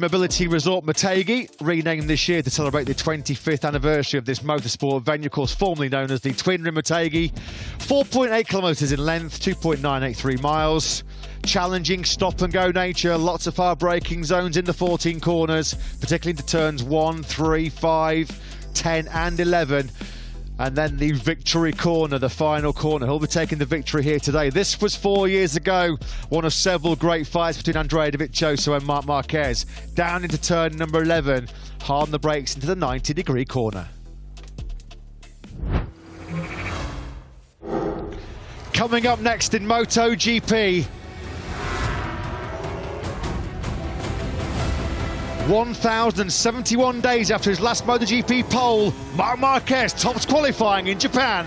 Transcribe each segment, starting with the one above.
Mobility Resort Motegi, renamed this year to celebrate the 25th anniversary of this motorsport venue, of course, formerly known as the Twin Rim Motegi. 4.8 kilometres in length, 2.983 miles. Challenging stop-and-go nature, lots of hard braking zones in the 14 corners, particularly into turns 1, 3, 5, 10 and 11. And then the victory corner, the final corner. He'll be taking the victory here today. This was 4 years ago, one of several great fights between Andrea Dovizioso and Marc Marquez. Down into turn number 11, hard on the brakes into the 90-degree corner. Coming up next in MotoGP, 1,071 days after his last MotoGP pole, Marc Marquez tops qualifying in Japan.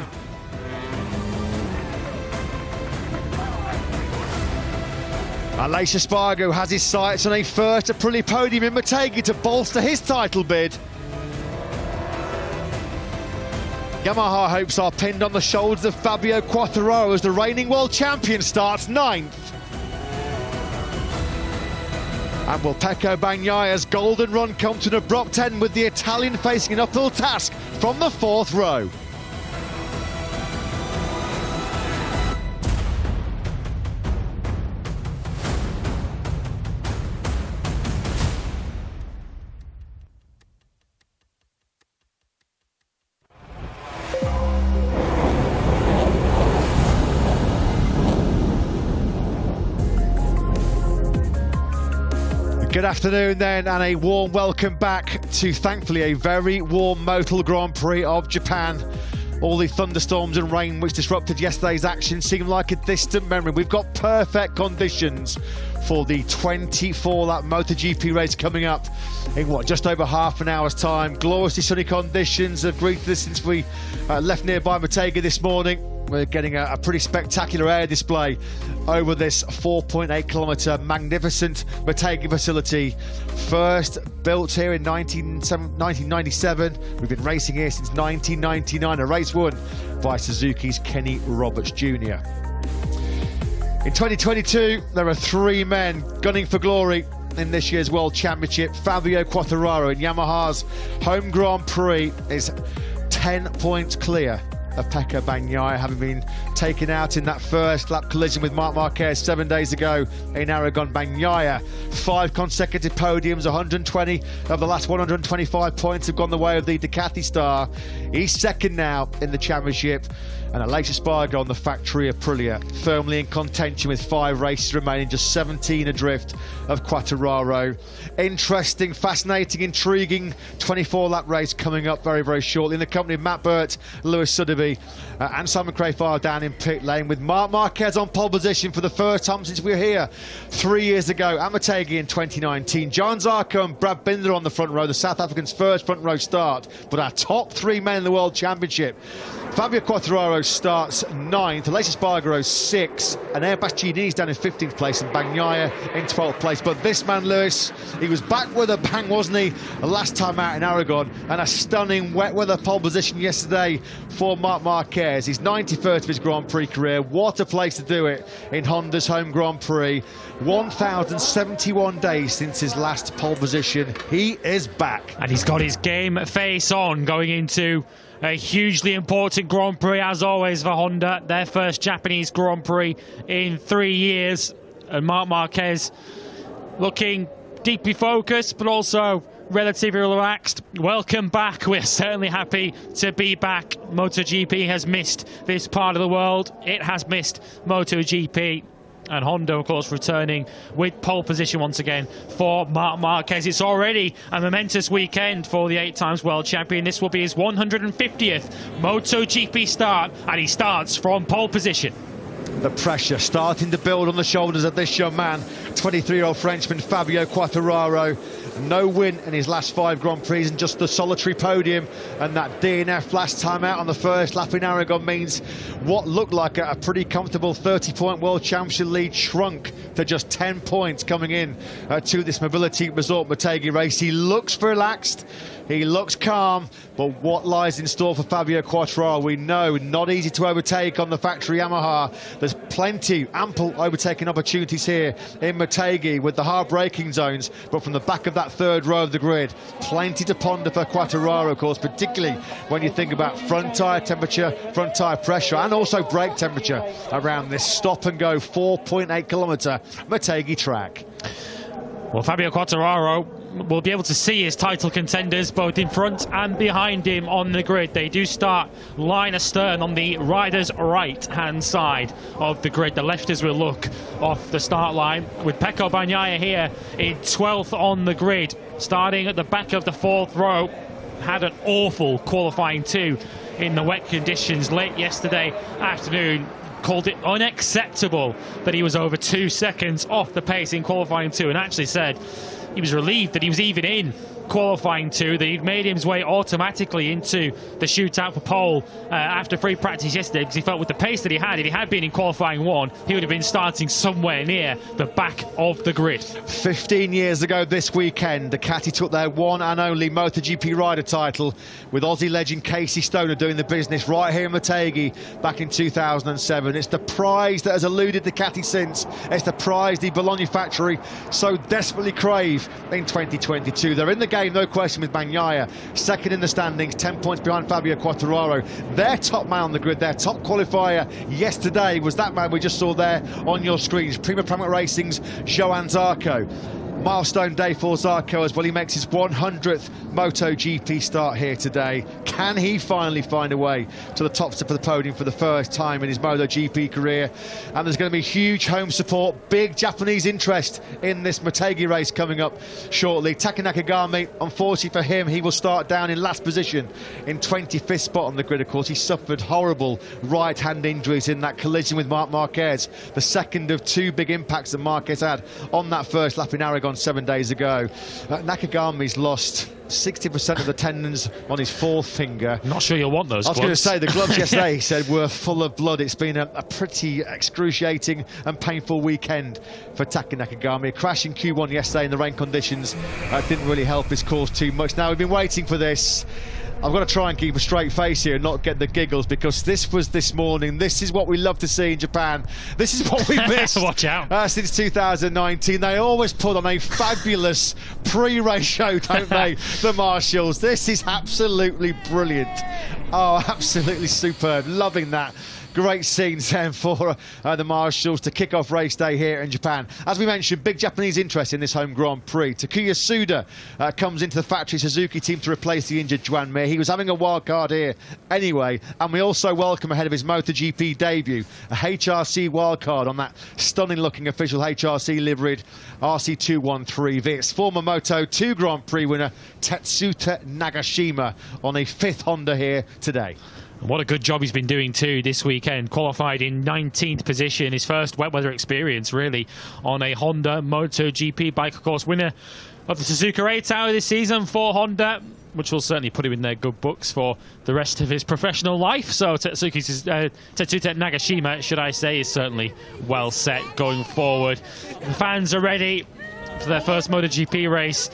Aleix Espargaro has his sights on a first Aprilia podium in Motegi to bolster his title bid. Yamaha hopes are pinned on the shoulders of Fabio Quartararo as the reigning world champion starts 9th. And will Pecco Bagnaglia's golden run come to an abrupt end with the Italian facing an uphill task from the 4th row? Good afternoon then, and a warm welcome back to, thankfully, a very warm Motul Grand Prix of Japan. All the thunderstorms and rain which disrupted yesterday's action seem like a distant memory. We've got perfect conditions for the 24-lap MotoGP race coming up in just over half an hour's time. Gloriously sunny conditions have greeted us since we left nearby Motegi this morning. We're getting a pretty spectacular air display over this 4.8 kilometre magnificent Motegi facility. First built here in 1997. We've been racing here since 1999, a race won by Suzuki's Kenny Roberts Jr. In 2022, there are 3 men gunning for glory in this year's World Championship. Fabio Quartararo in Yamaha's home Grand Prix is 10 points clear of Pecco Bagnaia, having been taken out in that first lap collision with Marc Marquez 7 days ago in Aragon. Bagnaia, 5 consecutive podiums, 120 of the last 125 points have gone the way of the Ducati star. He's second now in the championship, and Aleix Espargaro on the factory Aprilia, firmly in contention with 5 races remaining, just 17 adrift of Quartararo. Interesting, fascinating, intriguing 24-lap race coming up very, very shortly in the company of Matt Burt, Lewis Sotheby and Simon Crafar down in pit lane, with Marc Marquez on pole position for the first time since we were here 3 years ago at Motegi in 2019. Johan Zarco and Brad Binder on the front row, the South African's first front row start, but our top 3 men in the World Championship. Fabio Quartararo starts 9th, Aleix Espargaro 6th, and Airbus Giannini's down in 15th place, and Bagnaia in 12th place. But this man, Lewis, he was back with a bang, wasn't he, last time out in Aragon, and a stunning wet weather pole position yesterday for Marc Marquez. He's 91st of his Grand Prix career. What a place to do it in Honda's home Grand Prix. 1,071 days since his last pole position. He is back. And he's got his game face on going into a hugely important Grand Prix, as always, for Honda. Their first Japanese Grand Prix in 3 years. And Marc Marquez looking deeply focused, but also relatively relaxed. Welcome back. We're certainly happy to be back. MotoGP has missed this part of the world. It has missed MotoGP. And Honda, of course, returning with pole position once again for Marc Marquez. It's already a momentous weekend for the 8 times world champion. This will be his 150th MotoGP start, and he starts from pole position. The pressure starting to build on the shoulders of this young man, 23-year-old Frenchman Fabio Quartararo. No win in his last 5 Grand Prix, and just the solitary podium, and that DNF last time out on the first lap in Aragon means what looked like a pretty comfortable 30-point World Championship lead shrunk to just 10 points coming in to this Mobility Resort Motegi race. He looks relaxed, he looks calm, but what lies in store for Fabio Quartararo, we know, not easy to overtake on the factory Yamaha. There's There's plenty, ample overtaking opportunities here in Motegi with the hard braking zones, but from the back of that third row of the grid, plenty to ponder for Quartararo, of course, particularly when you think about front tyre temperature, front tyre pressure, and also brake temperature around this stop-and-go 4.8-kilometre Motegi track. Well, Fabio Quartararo will be able to see his title contenders both in front and behind him on the grid. They do start line astern on the rider's right-hand side of the grid. The lefters will look off the start line, with Pecco Bagnaia here in 12th on the grid, starting at the back of the 4th row. Had an awful qualifying 2 in the wet conditions late yesterday afternoon. Called it unacceptable that he was over 2 seconds off the pace in qualifying 2, and actually said he was relieved that he was even in qualifying 2, that he'd made his way automatically into the shootout for pole after free practice yesterday, because he felt with the pace that he had, if he had been in qualifying 1, he would have been starting somewhere near the back of the grid. 15 years ago this weekend, Ducati took their one and only MotoGP rider title, with Aussie legend Casey Stoner doing the business right here in Motegi back in 2007. It's the prize that has eluded Ducati since. It's the prize the Bologna factory so desperately crave in 2022. They're in the game, no question, with Bagnaia second in the standings, 10 points behind Fabio Quartararo. Their top man on the grid, their top qualifier yesterday was that man we just saw there on your screens, Prima Pramac Racing's Johann Zarco. Milestone day for Zarco as well. He makes his 100th MotoGP start here today. Can he finally find a way to the top step of the podium for the first time in his MotoGP career? And there's going to be huge home support, big Japanese interest in this Motegi race coming up shortly. Taka Nakagami, unfortunately for him, he will start down in last position in 25th spot on the grid. Of course, he suffered horrible right-hand injuries in that collision with Marc Marquez, the second of 2 big impacts that Marquez had on that first lap in Aragon 7 days ago. Nakagami's lost 60% of the tendons on his 4th finger. Not sure you'll want those gloves. I was going to say, the gloves yesterday, he said, were full of blood. It's been a pretty excruciating and painful weekend for Taka Nakagami. A crash in Q1 yesterday in the rain conditions didn't really help his cause too much. Now, we've been waiting for this. I've got to try and keep a straight face here and not get the giggles, because this was this morning. This is what we love to see in Japan. This is what we missed. Watch out. Since 2019. They always put on a fabulous pre-race show, don't they, the Marshals? This is absolutely brilliant. Oh, absolutely superb. Loving that. Great scenes then for the Marshals to kick off race day here in Japan. As we mentioned, big Japanese interest in this home Grand Prix. Takuya Suda comes into the factory Suzuki team to replace the injured Juan Mir. He was having a wild card here anyway, and we also welcome ahead of his MotoGP debut a HRC wild card on that stunning looking official HRC liveried RC213 Vitz. Former Moto2 Grand Prix winner Tetsuta Nagashima on a 5th Honda here today. What a good job he's been doing too this weekend. Qualified in 19th position, his first wet weather experience really on a Honda MotoGP bike. Of course, winner of the Suzuka 8 Hour this season for Honda, which will certainly put him in their good books for the rest of his professional life. So Tetsuta Nagashima, should I say, is certainly well set going forward. The fans are ready for their first MotoGP race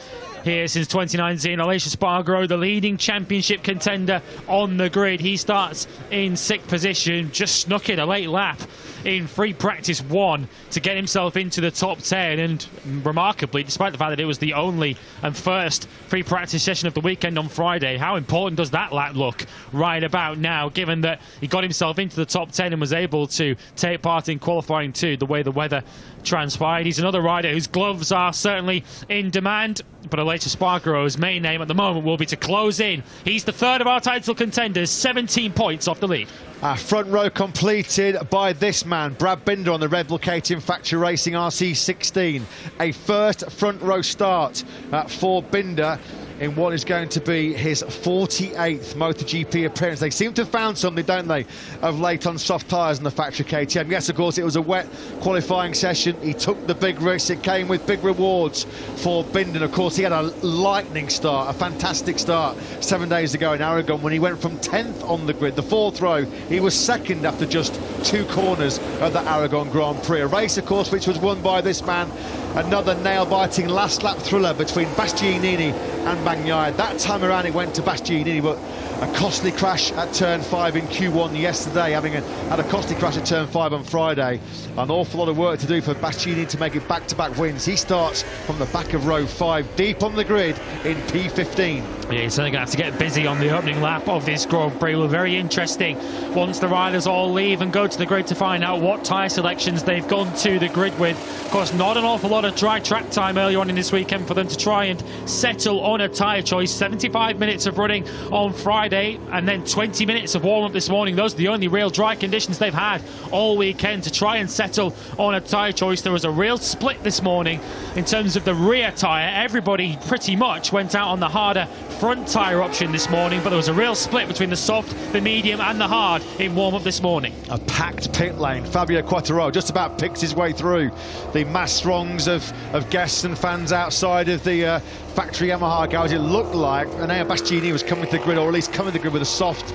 here since 2019. Aleix Espargaro, the leading championship contender on the grid. He starts in 6th position, just snuck in a late lap in free practice 1 to get himself into the top 10, and remarkably, despite the fact that it was the only and first free practice session of the weekend on Friday, how important does that lap look right about now, given that he got himself into the top 10 and was able to take part in qualifying 2 the way the weather transpired. He's another rider whose gloves are certainly in demand, but Aleix Espargaro's main aim at the moment will be to close in. He's the 3rd of our title contenders, 17 points off the lead. Front row completed by this man, Brad Binder, on the Red Bull KTM Factory Racing RC16. A first front row start for Binder in what is going to be his 48th MotoGP appearance. They seem to have found something, don't they, of late on soft tyres in the factory KTM. Yes, of course, it was a wet qualifying session. He took the big risk. It came with big rewards for Binden. Of course, he had a lightning start, a fantastic start 7 days ago in Aragon when he went from 10th on the grid. The 4th row, he was 2nd after just 2 corners of the Aragon Grand Prix. A race, of course, which was won by this man. Another nail-biting last lap thriller between Bastianini and Bagnaia. That time around it went to Bastianini, but A costly crash at turn 5 in Q1 yesterday, having had a costly crash at turn 5 on Friday. An awful lot of work to do for Bastianini to make it back-to-back wins. He starts from the back of row 5, deep on the grid in P15. Yeah, he's certainly going to have to get busy on the opening lap of this Grand Prix. Will be very interesting once the riders all leave and go to the grid to find out what tyre selections they've gone to the grid with. Of course, not an awful lot of dry track time early on in this weekend for them to try and settle on a tyre choice. 75 minutes of running on Friday and then 20 minutes of warm-up this morning. Those are the only real dry conditions they've had all weekend to try and settle on a tyre choice. There was a real split this morning in terms of the rear tyre. Everybody pretty much went out on the harder front tyre option this morning, but there was a real split between the soft, the medium and the hard in warm-up this morning. A packed pit lane. Fabio Quartararo just about picked his way through the mass throngs of guests and fans outside of the factory Yamaha garage. It looked like Enea Bastianini was coming to the grid, or at least coming to the grid with a soft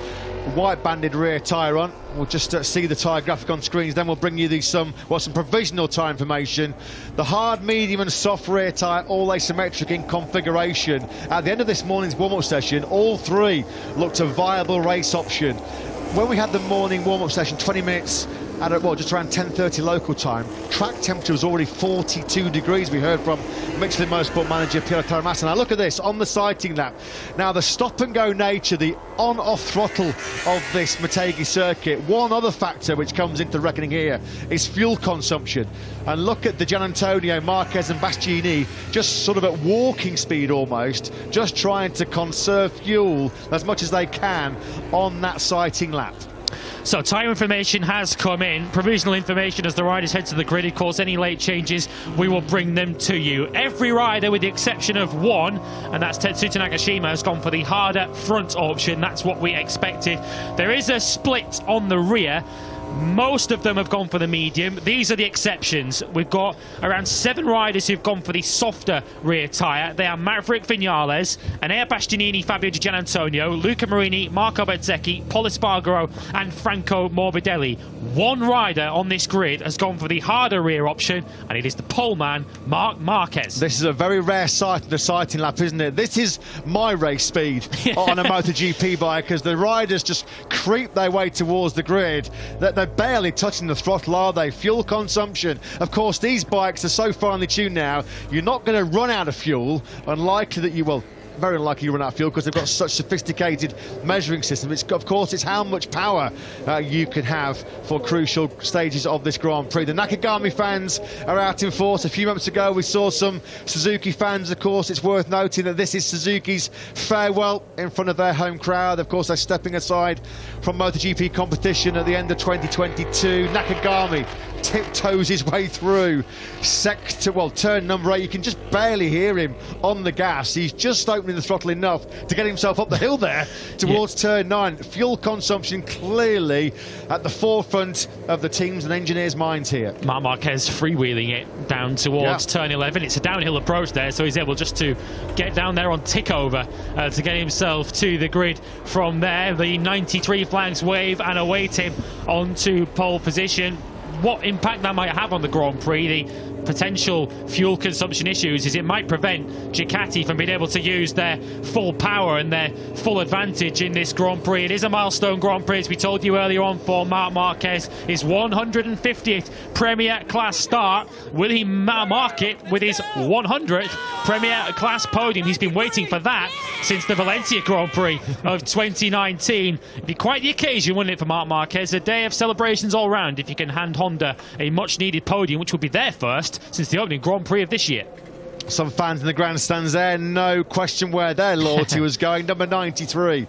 white banded rear tyre on. We'll just see the tyre graphic on screens, then we'll bring you some provisional tyre information. The hard, medium and soft rear tyre, all asymmetric in configuration. At the end of this morning's warm-up session, all three looked a viable race option. When we had the morning warm-up session, 20 minutes at just around 10:30 local time, track temperature was already 42 degrees. We heard from Michelin Motorsport manager Piero Taramassa. Now look at this on the sighting lap. Now the stop-and-go nature, the on-off throttle of this Motegi circuit. One other factor which comes into reckoning here is fuel consumption. And look at the Gianantonio, Marquez and Bastianini just sort of at walking speed almost, just trying to conserve fuel as much as they can on that sighting lap. So tyre information has come in, provisional information as the riders head to the grid. Of course, any late changes, we will bring them to you. Every rider, with the exception of one, and that's Tetsuta Nakashima, has gone for the harder front option. That's what we expected. There is a split on the rear. Most of them have gone for the medium. These are the exceptions. We've got around 7 riders who've gone for the softer rear tyre. They are Maverick Vinales, Enea Bastianini, Fabio Di Giannantonio, Luca Marini, Marco Bezzecchi, Pol Espargaro and Franco Morbidelli. One rider on this grid has gone for the harder rear option, and it is the pole man, Marc Marquez. This is a very rare sight in the sighting lap, isn't it? This is my race speed on a MotoGP bike, as the riders just creep their way towards the grid. They're barely touching the throttle, are they? Fuel consumption. Of course, these bikes are so finely tuned now, you're not going to run out of fuel. Unlikely that you will. Very unlikely you run out of fuel because they've got such sophisticated measuring systems. Of course, it's how much power you can have for crucial stages of this Grand Prix. The Nakagami fans are out in force. A few months ago, we saw some Suzuki fans. Of course, it's worth noting that this is Suzuki's farewell in front of their home crowd. Of course, they're stepping aside from MotoGP competition at the end of 2022. Nakagami tiptoes his way through turn number 8. You can just barely hear him on the gas. He's just opening the throttle enough to get himself up the hill there towards turn 9. Fuel consumption clearly at the forefront of the teams and engineers' minds here. Marc Marquez freewheeling it down towards turn 11. It's a downhill approach there, so he's able just to get down there on tick over to get himself to the grid from there. The 93 flags wave and await him onto pole position. What impact that might have on the Grand Prix, the potential fuel consumption issues, is it might prevent Ducati from being able to use their full power and their full advantage in this Grand Prix. It is a milestone Grand Prix, as we told you earlier on, for Marc Marquez. His 150th Premier Class start. Will he mark it with his 100th Premier Class podium? He's been waiting for that since the Valencia Grand Prix of 2019. It'd be quite the occasion, wouldn't it, for Marc Marquez? A day of celebrations all round if you can hand Honda a much-needed podium, which would be their first since the opening Grand Prix of this year. Some fans in the grandstands there, no question where their loyalty was going. Number 93,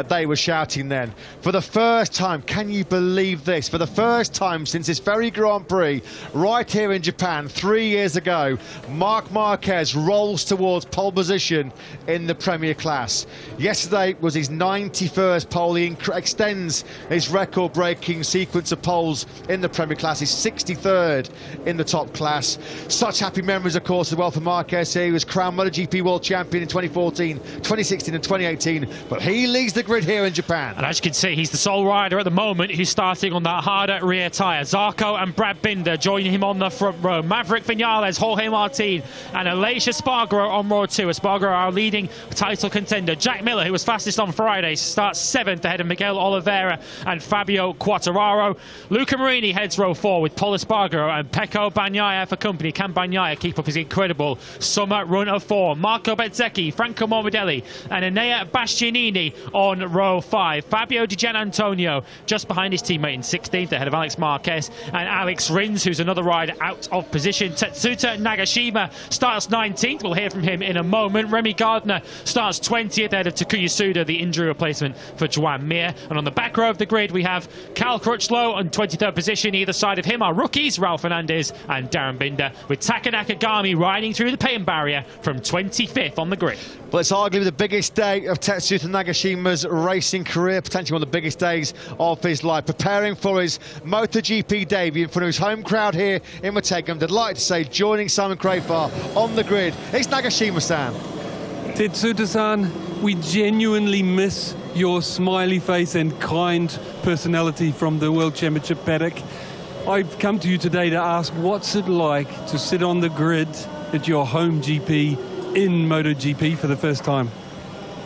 they were shouting then. For the first time, can you believe this? For the first time since this very Grand Prix, right here in Japan, 3 years ago, Marc Marquez rolls towards pole position in the Premier Class. Yesterday was his 91st pole. He extends his record-breaking sequence of poles in the Premier Class. He's 63rd in the top class. Such happy memories, of course, as well for Marc Marquez here. He was crowned MotoGP World Champion in 2014, 2016 and 2018, but he leads the grid here in Japan. And as you can see, he's the sole rider at the moment who's starting on that harder rear tyre. Zarco and Brad Binder joining him on the front row. Maverick Vinales, Jorge Martin and Aleix Espargaro on row 2. Espargaro, our leading title contender. Jack Miller, who was fastest on Friday, starts 7th ahead of Miguel Oliveira and Fabio Quartararo. Luca Marini heads row 4 with Paul Espargaro and Pecco Bagnaia for company. Can Bagnaia keep up his incredible summer run of form? Marco Bezzecchi, Franco Morbidelli and Enea Bastianini on row 5. Fabio Di Gianantonio just behind his teammate in 16th ahead of Alex Marquez and Alex Rins, who's another rider out of position. Tetsuta Nagashima starts 19th. We'll hear from him in a moment. Remy Gardner starts 20th ahead of Takuya Suda, the injury replacement for Joan Mir. And on the back row of the grid, we have Cal Crutchlow on 23rd position. Either side of him are rookies, Ralph Fernandez and Darren Binder, with Taka Nakagami riding through the pain barrier from 25th on the grid. Well, it's arguably the biggest day of Tetsuta Nagashima's racing career, potentially one of the biggest days of his life, preparing for his MotoGP debut in front of his home crowd here in Motegi. I'm delighted to say, joining Simon Crafar on the grid, it's Nagashima-san. Tetsuta-san, we genuinely miss your smiley face and kind personality from the World Championship paddock. I've come to you today to ask, what's it like to sit on the grid at your home GP in MotoGP for the first time?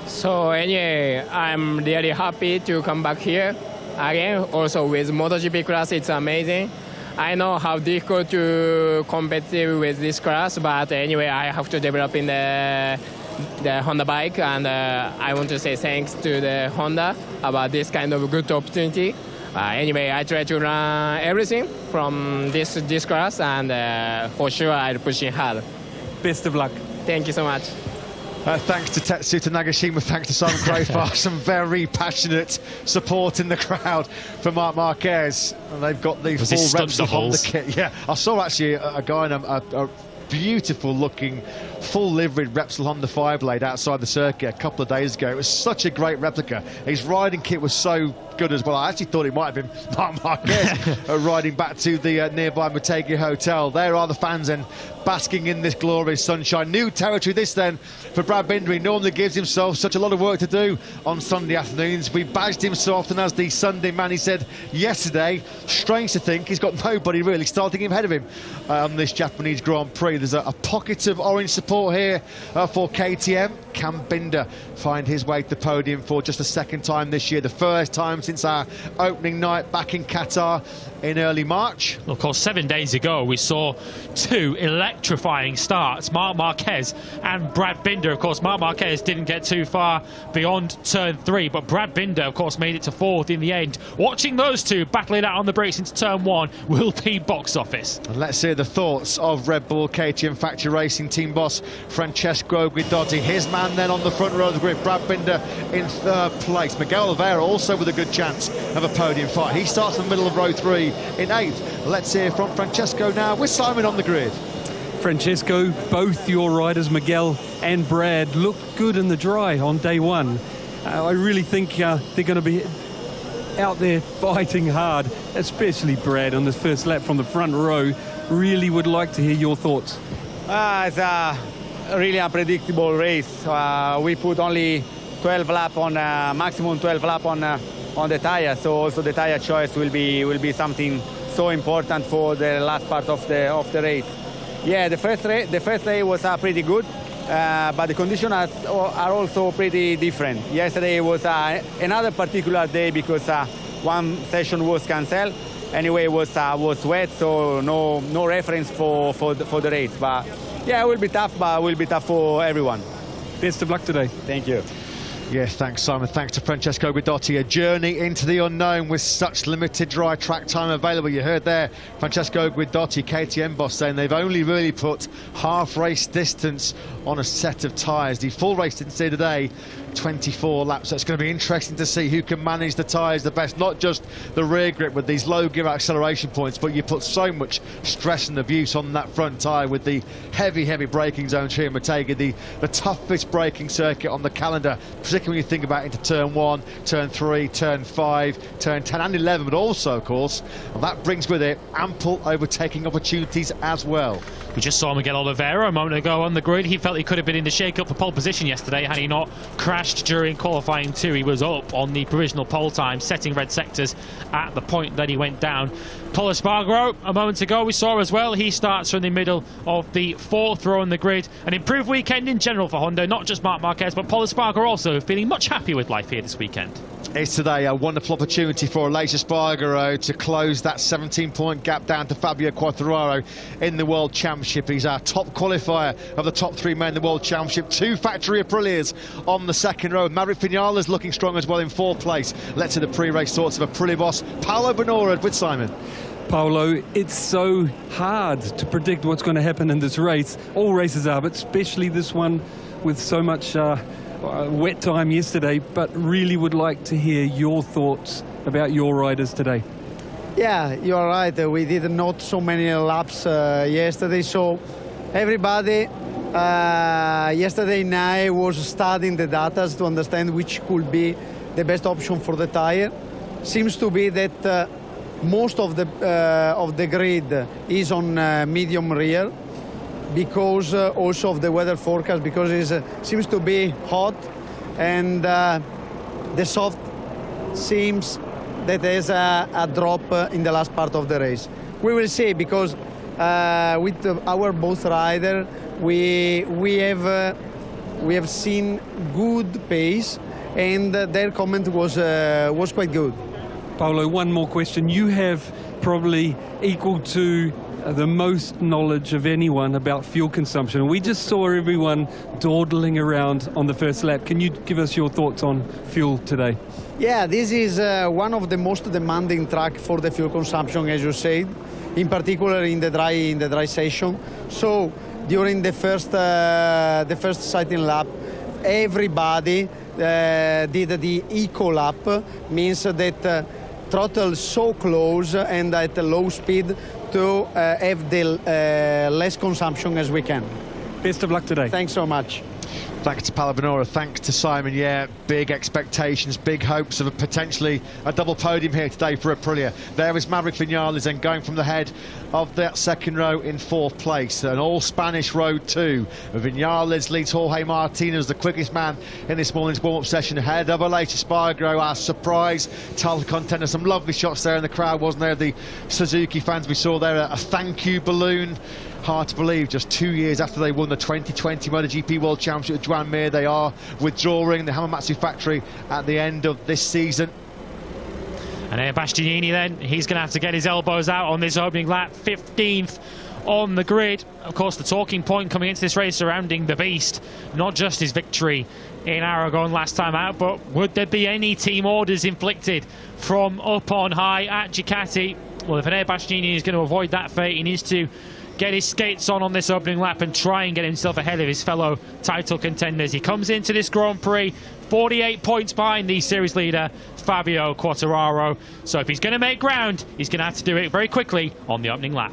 So anyway, I'm really happy to come back here again. Also with MotoGP class, it's amazing. I know how difficult to compete with this class, but anyway, I have to develop in the Honda bike, and I want to say thanks to the Honda about this kind of good opportunity. Anyway, I try to learn everything from this class, and for sure I'll push in hard. Best of luck. Thank you so much. Thanks to Tetsuta Nagashima, thanks to Simon Crafar. Some very passionate support in the crowd for Marc Marquez. And they've got the full Repsol Honda kit. Yeah, I saw actually a guy in a beautiful looking full liveried Repsol Honda 5 blade outside the circuit a couple of days ago. It was such a great replica. His riding kit was so good as well. I actually thought it might have been Marc Marquez riding back to the nearby Motegi Hotel. There are the fans and basking in this glorious sunshine. New territory this then for Brad Binder. He normally gives himself such a lot of work to do on Sunday afternoons. We badged him so often as the Sunday man. He said yesterday, strange to think, he's got nobody really starting him ahead of him on this Japanese Grand Prix. There's a pocket of orange support here for KTM. Can Binder find his way to the podium for just the second time this year, the first time since our opening night back in Qatar in early March? Well, of course, 7 days ago we saw two electrifying starts, Marc Marquez and Brad Binder. Of course, Marc Marquez didn't get too far beyond turn 3, but Brad Binder, of course, made it to 4th in the end. Watching those two battle it out on the brakes into turn 1 will be box office. And let's hear the thoughts of Red Bull KTM Factory Racing team boss Francesco Guidotti. His man then on the front row of the grid, Brad Binder in 3rd place. Miguel Oliveira also with a good chance of a podium fight. He starts in the middle of row 3 in 8th. Let's hear from Francesco now with Simon on the grid. Francesco, both your riders, Miguel and Brad, looked good in the dry on day 1. I really think they're going to be out there fighting hard, especially Brad on this first lap from the front row. Really would like to hear your thoughts. It's a really unpredictable race. We put only 12 lap on maximum 12 lap on the tire, so also the tire choice will be something so important for the last part of the race. Yeah, the first day was pretty good, but the conditions are also pretty different. Yesterday was another particular day because one session was cancelled. Anyway, it was wet, so no reference for the race. But yeah, it will be tough, but it will be tough for everyone. Best of luck today. Thank you. Yes, thanks, Simon. Thanks to Francesco Guidotti. A journey into the unknown with such limited dry track time available. You heard there Francesco Guidotti, KTM boss, saying they've only really put half race distance on a set of tyres. The full race distance here today, 24 laps. So it's going to be interesting to see who can manage the tyres the best. Not just the rear grip with these low gear acceleration points, but you put so much stress and abuse on that front tyre with the heavy braking zones here in Motegi, the toughest braking circuit on the calendar. particularly when you think about into turn 1, turn 3, turn 5, turn 10 and 11, but also, of course, and that brings with it ample overtaking opportunities as well. We just saw Miguel Oliveira a moment ago on the grid. He felt he could have been in the shake-up for pole position yesterday had he not crashed during qualifying 2. He was up on the provisional pole time, setting red sectors at the point that he went down. Pol Espargaro, a moment ago, we saw as well. He starts from the middle of the 4th row on the grid. An improved weekend in general for Honda, not just Marc Marquez, but Pol Espargaro also feeling much happier with life here this weekend. It's today a wonderful opportunity for Aleix Espargaro to close that 17-point gap down to Fabio Quartararo in the World Championship. He's our top qualifier of the top 3 men in the World Championship. 2 factory Aprilias on the 2nd row. Maverick Vinales looking strong as well in 4th place. Let's see the pre-race thoughts of Aprilia boss Paolo Bonora with Simon. Paolo, it's so hard to predict what's going to happen in this race. All races are, but especially this one with so much wet time yesterday, but really would like to hear your thoughts about your riders today. Yeah, you are right. We did not so many laps yesterday, so everybody yesterday night was studying the data to understand which could be the best option for the tire. Seems to be that most of the grid is on medium rear, because also of the weather forecast, because it seems to be hot, and the soft seems that there's a drop in the last part of the race. We will see, because with our both rider we have seen good pace, and their comment was quite good. Paolo, one more question. You have probably equal to the most knowledge of anyone about fuel consumption. We just saw everyone dawdling around on the first lap. Can you give us your thoughts on fuel today? Yeah, this is one of the most demanding track for the fuel consumption, as you said, in particular in the dry session. So during the first sighting lap, everybody did the eco lap, means that throttle so close and at a low speed to have the less consumption as we can. Best of luck today. Thanks so much. Thanks to Paolo Bonora, thanks to Simon. Yeah, big expectations, big hopes of potentially a double podium here today for Aprilia. There is Maverick Vinales, and going from the head of that 2nd row in 4th place. An all-Spanish road too. Vinales leads Jorge Martinez, the quickest man in this morning's warm-up session, ahead of Aleix Espargaro, our surprise title contender. Some lovely shots there in the crowd, wasn't there? The Suzuki fans we saw there, a thank you balloon. Hard to believe, just 2 years after they won the 2020 MotoGP World Championship at Joan Mir, they are withdrawing the Hamamatsu factory at the end of this season. And Bastianini then, he's going to have to get his elbows out on this opening lap, 15th on the grid. Of course, the talking point coming into this race surrounding the beast, not just his victory in Aragon last time out, but would there be any team orders inflicted from up on high at Ducati? Well, if Enea Bastianini is going to avoid that fate, he needs to get his skates on this opening lap and try and get himself ahead of his fellow title contenders. He comes into this Grand Prix 48 points behind the series leader Fabio Quartararo, so if he's going to make ground, he's going to have to do it very quickly on the opening lap.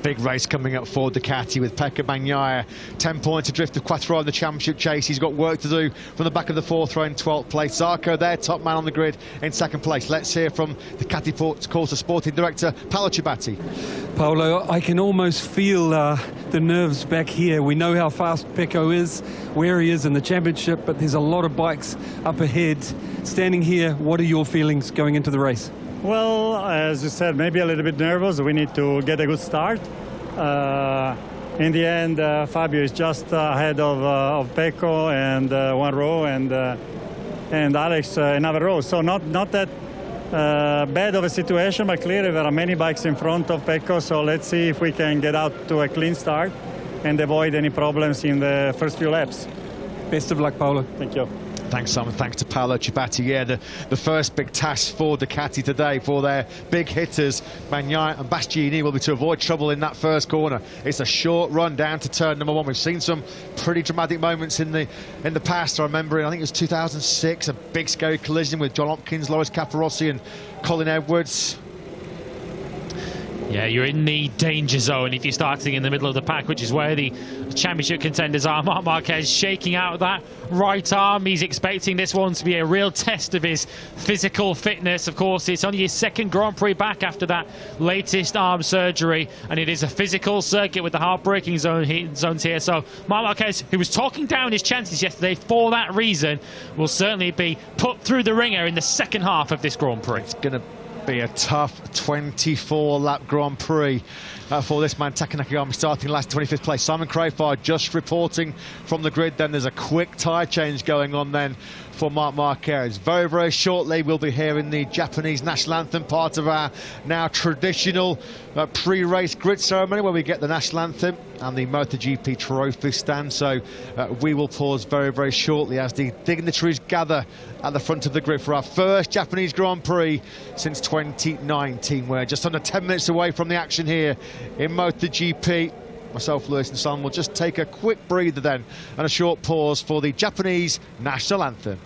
Big race coming up for Ducati with Pecco Bagnaia 10 points adrift of Quartararo in the championship chase. He's got work to do from the back of the 4th row in 12th place. Zarco, their top man on the grid, in 2nd place. Let's hear from Ducati Corsa Sporting Director Paolo Ciabatti. Paolo, I can almost feel the nerves back here. We know how fast Pecco is, where he is in the championship, but there's a lot of bikes up ahead. Standing here, what are your feelings going into the race? Well, as you said, maybe a little bit nervous. We need to get a good start. In the end, Fabio is just ahead of Pecco and one row, and Alex another row. So not that bad of a situation, but clearly there are many bikes in front of Pecco. So let's see if we can get out to a clean start and avoid any problems in the first few laps. Best of luck, Paolo. Thank you. Thanks, Simon. Thanks to Paolo Ciabatti. Yeah, the first big task for Ducati today, for their big hitters, Bagnaia and Bastianini, will be to avoid trouble in that first corner. It's a short run down to turn number 1. We've seen some pretty dramatic moments in the past. I remember, I think it was 2006, a big scary collision with John Hopkins, Loris Capirossi and Colin Edwards. Yeah, you're in the danger zone if you're starting in the middle of the pack, which is where the championship contenders are. Marc Marquez shaking out that right arm. He's expecting this one to be a real test of his physical fitness. Of course, it's only his second Grand Prix back after that latest arm surgery, and it is a physical circuit with the heartbreaking zones here. So Marc Marquez, who was talking down his chances yesterday for that reason, will certainly be put through the ringer in the second half of this Grand Prix. It's going to be a tough 24-lap Grand Prix for this man, Taka Nakagami, starting last 25th place. Simon Crafar just reporting from the grid. Then there's a quick tyre change going on then for Marc Marquez. Very, very shortly we'll be hearing the Japanese national anthem, part of our now traditional pre-race grid ceremony where we get the national anthem and the MotoGP trophy stand. So we will pause very, very shortly as the dignitaries gather at the front of the grid for our first Japanese Grand Prix since 2019. We're just under 10 minutes away from the action here in MotoGP. Myself, Lewis and Simon will just take a quick breather then and a short pause for the Japanese national anthem.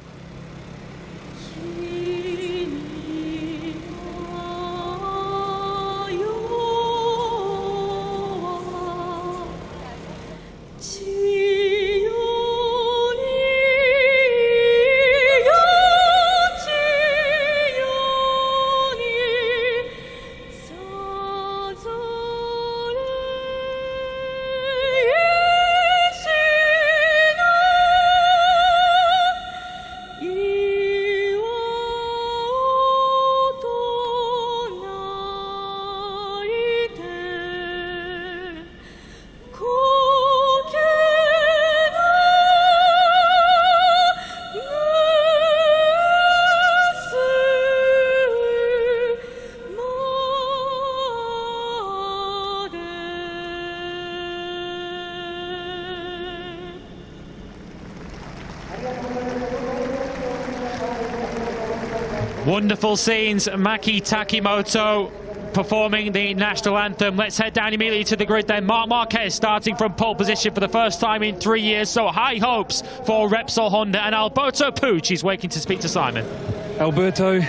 Wonderful scenes, Maki Takimoto performing the national anthem. Let's head down immediately to the grid then. Marc Marquez starting from pole position for the first time in 3 years, so high hopes for Repsol Honda. And Alberto Puig is waiting to speak to Simon. Alberto,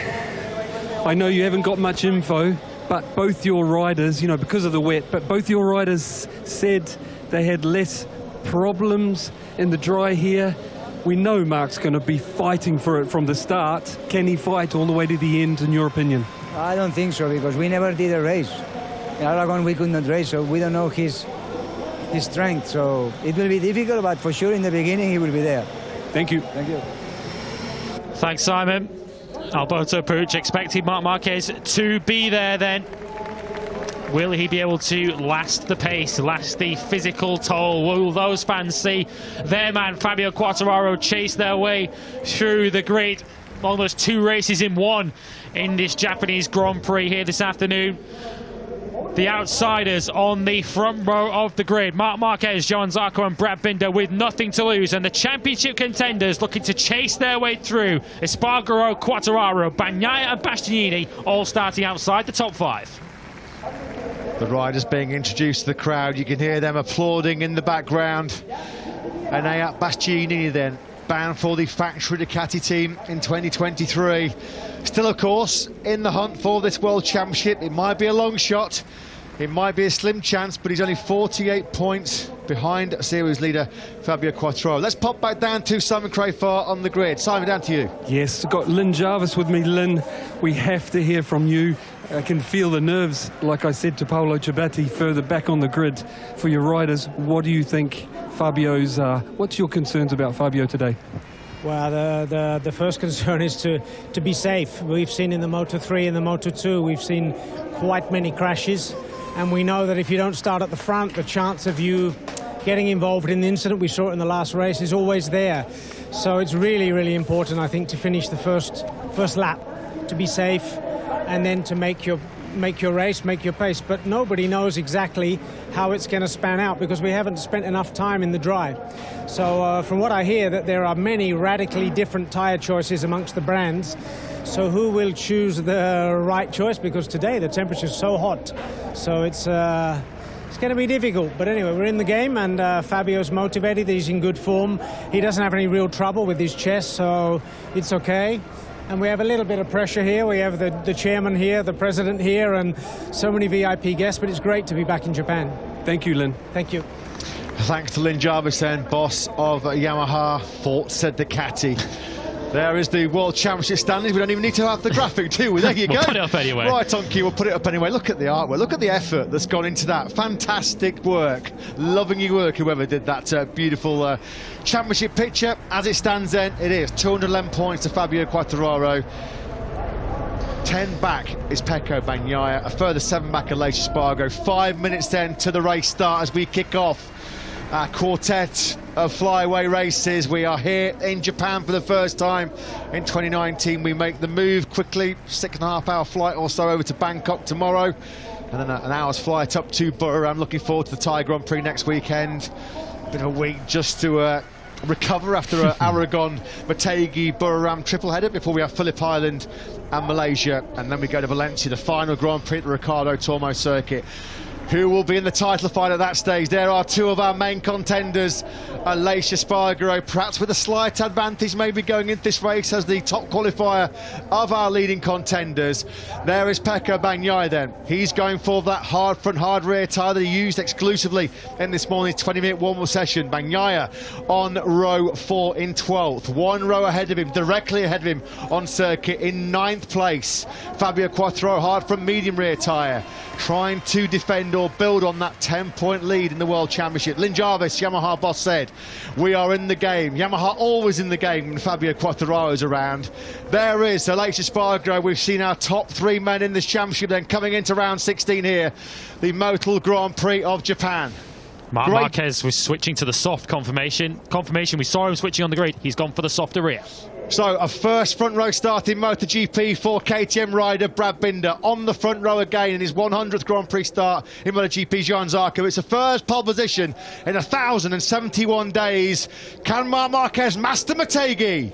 I know you haven't got much info, but both your riders, you know, because of the wet, but both your riders said they had less problems in the dry here. We know Marc's going to be fighting for it from the start. Can he fight all the way to the end, in your opinion? I don't think so, because we never did a race. In Aragon we could not race, so we don't know his strength. So it will be difficult, but for sure in the beginning he will be there. Thank you. Thank you. Thanks, Simon. Alberto Puig expecting Marc Marquez to be there then. Will he be able to last the pace, last the physical toll? Will those fans see their man Fabio Quartararo chase their way through the grid? Almost 2 races in 1 in this Japanese Grand Prix here this afternoon. The outsiders on the front row of the grid. Marc Marquez, Johann Zarco and Brad Binder with nothing to lose. And the championship contenders looking to chase their way through. Espargaro, Quartararo, Bagnaia and Bastianini all starting outside the top 5. The riders being introduced to the crowd. You can hear them applauding in the background. And Ayat Bastianini then, bound for the factory Ducati team in 2023. Still, of course, in the hunt for this World Championship. It might be a long shot. It might be a slim chance, but he's only 48 points behind series leader Fabio Quartararo. Let's pop back down to Simon Crafar on the grid. Simon, down to you. Yes, got Lynn Jarvis with me. Lynn, we have to hear from you. I can feel the nerves, like I said to Paolo Ciabatti, further back on the grid for your riders. What do you think Fabio's, what's your concerns about Fabio today? Well, the first concern is to be safe. We've seen in the Moto3 and the Moto2, we've seen quite many crashes. And we know that if you don't start at the front, the chance of you getting involved in the incident, we saw it in the last race, is always there. So it's really, really important, I think, to finish the first lap, to be safe, and then to make your race, make your pace. But nobody knows exactly how it's going to span out because we haven't spent enough time in the dry. So from what I hear, that there are many radically different tyre choices amongst the brands. So who will choose the right choice? Because today the temperature is so hot. So it's going to be difficult. But anyway, we're in the game, and Fabio's motivated. He's in good form. He doesn't have any real trouble with his chest, so it's okay. And we have a little bit of pressure here. We have the chairman here, the president here, and so many VIP guests, but it's great to be back in Japan. Thank you, Lynn. Thank you. Thanks to Lynn Jarvis then, boss of Yamaha, Forza Ducati. There is the World Championship standings. We don't even need to have the graphic, do we? There you go. We'll put it up anyway. Right on cue, we'll put it up anyway. Look at the artwork, look at the effort that's gone into that. Fantastic work. Loving your work, whoever did that beautiful championship picture. As it stands then, it is 211 points to Fabio Quartararo. 10 back is Pecco Bagnaia, a further 7 back Aleix Espargaro. 5 minutes then to the race start as we kick off our quartet of flyaway races. We are here in Japan for the first time in 2019. We make the move quickly, 6.5 hour flight or so over to Bangkok tomorrow, and then an hour's flight up to Buriram. Looking forward to the Thai Grand Prix next weekend. Been a week just to recover after an Aragon, Motegi, Buriram triple header before we have Phillip Island and Malaysia, and then we go to Valencia, the final Grand Prix at the Ricardo Tormo circuit. Who will be in the title fight at that stage? There are two of our main contenders, Aleix Espargaro, perhaps with a slight advantage maybe going into this race as the top qualifier of our leading contenders. There is Pecco Bagnaia then. He's going for that hard front, hard rear tyre that he used exclusively in this morning's 20-minute warm-up session. Bagnaia on row 4 in 12th. 1 row ahead of him, directly ahead of him on circuit in 9th place. Fabio Quartararo, hard front, medium rear tyre, trying to defend or build on that 10-point lead in the World Championship. Lynn Jarvis, Yamaha boss, said, we are in the game. Yamaha always in the game when Fabio Quartararo is around. There is Aleix Espargaro. We've seen our top 3 men in this championship then coming into round 16 here, the Motul Grand Prix of Japan. Marquez was switching to the soft confirmation. We saw him switching on the grid. He's gone for the softer rear. So a first front row start in MotoGP for KTM rider Brad Binder on the front row again in his 100th Grand Prix start in MotoGP. Johann Zarco, it's the first pole position in 1,071 days. Can Marc Marquez master Motegi?